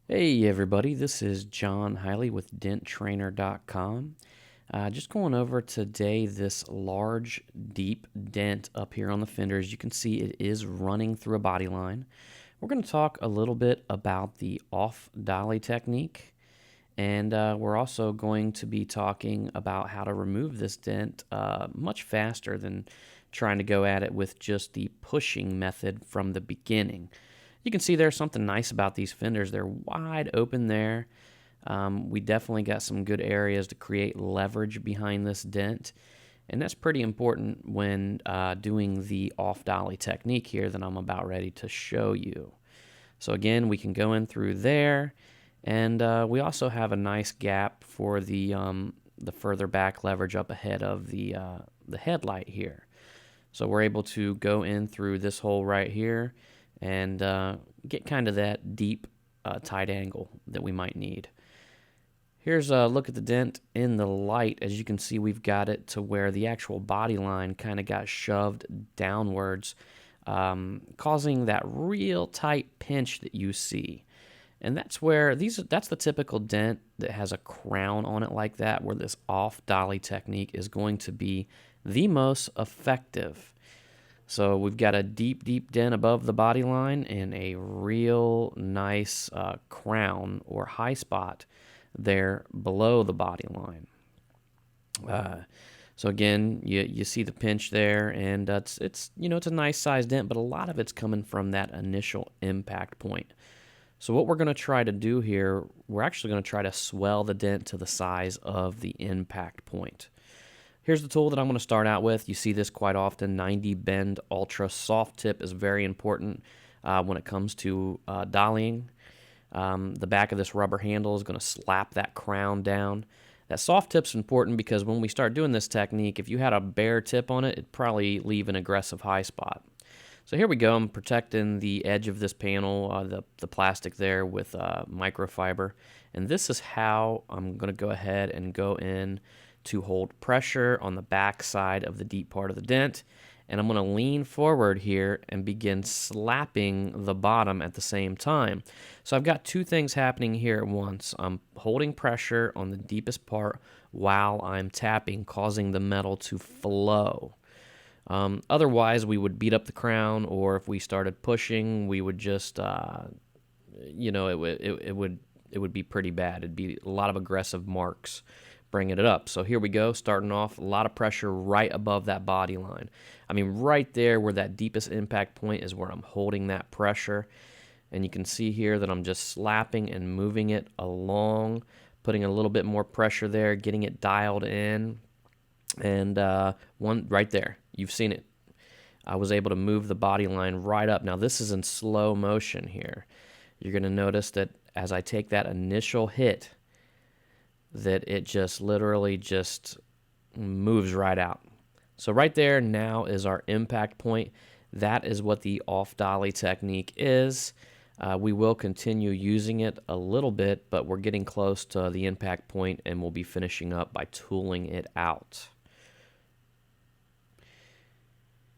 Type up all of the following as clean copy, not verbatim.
Hey everybody, this is John Hiley with DentTrainer.com. Just going over today this large, deep dent up here on the fender. As you can see, it is running through a body line. We're going to talk a little bit about the off-dolly technique, and we're also going to be talking about how to remove this dent much faster than trying to go at it with just the pushing method from the beginning. You can see there's something nice about these fenders. They're wide open there. We definitely got some good areas to create leverage behind this dent. And that's pretty important when doing the off-dolly technique here that I'm about ready to show you. So again, we can go in through there. And we also have a nice gap for the further back leverage up ahead of the headlight here. So we're able to go in through this hole right here and get kind of that deep tight angle that we might need. Here's a look at the dent in the light. As you can see, we've got it to where the actual body line kind of got shoved downwards, causing that real tight pinch that you see. And that's where that's the typical dent that has a crown on it like that, where this off-dolly technique is going to be the most effective. So we've got a deep, deep dent above the body line and a real nice crown or high spot there below the body line. So again, you see the pinch there, and it's it's a nice sized dent, but a lot of it's coming from that initial impact point. So what we're going to try to do here, we're actually going to try to swell the dent to the size of the impact point. Here's the tool that I'm going to start out with. You see this quite often. 90 bend ultra soft tip is very important when it comes to dollying. The back of this rubber handle is going to slap that crown down. That soft tip's important because when we start doing this technique, if you had a bare tip on it, it'd probably leave an aggressive high spot. So here we go. I'm protecting the edge of this panel, the plastic there with microfiber. And this is how I'm going to go ahead and go in to hold pressure on the back side of the deep part of the dent. And I'm going to lean forward here and begin slapping the bottom at the same time. So I've got two things happening here at once. I'm holding pressure on the deepest part while I'm tapping, causing the metal to flow. Otherwise, we would beat up the crown, or if we started pushing, we would just, it would be pretty bad. It'd be a lot of aggressive marks bringing it up. So here we go, starting off, a lot of pressure right above that body line. I mean, right there where that deepest impact point is where I'm holding that pressure. And you can see here that I'm just slapping and moving it along, putting a little bit more pressure there, getting it dialed in. And one right there, you've seen it. I was able to move the body line right up. Now this is in slow motion here. You're going to notice that as I take that initial hit, that it just literally just moves right out. So right there now is our impact point. That is what the off-dolly technique is. We will continue using it a little bit, but we're getting close to the impact point, and we'll be finishing up by tooling it out.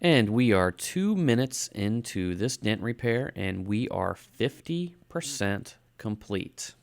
And we are 2 minutes into this dent repair, and we are 50% complete.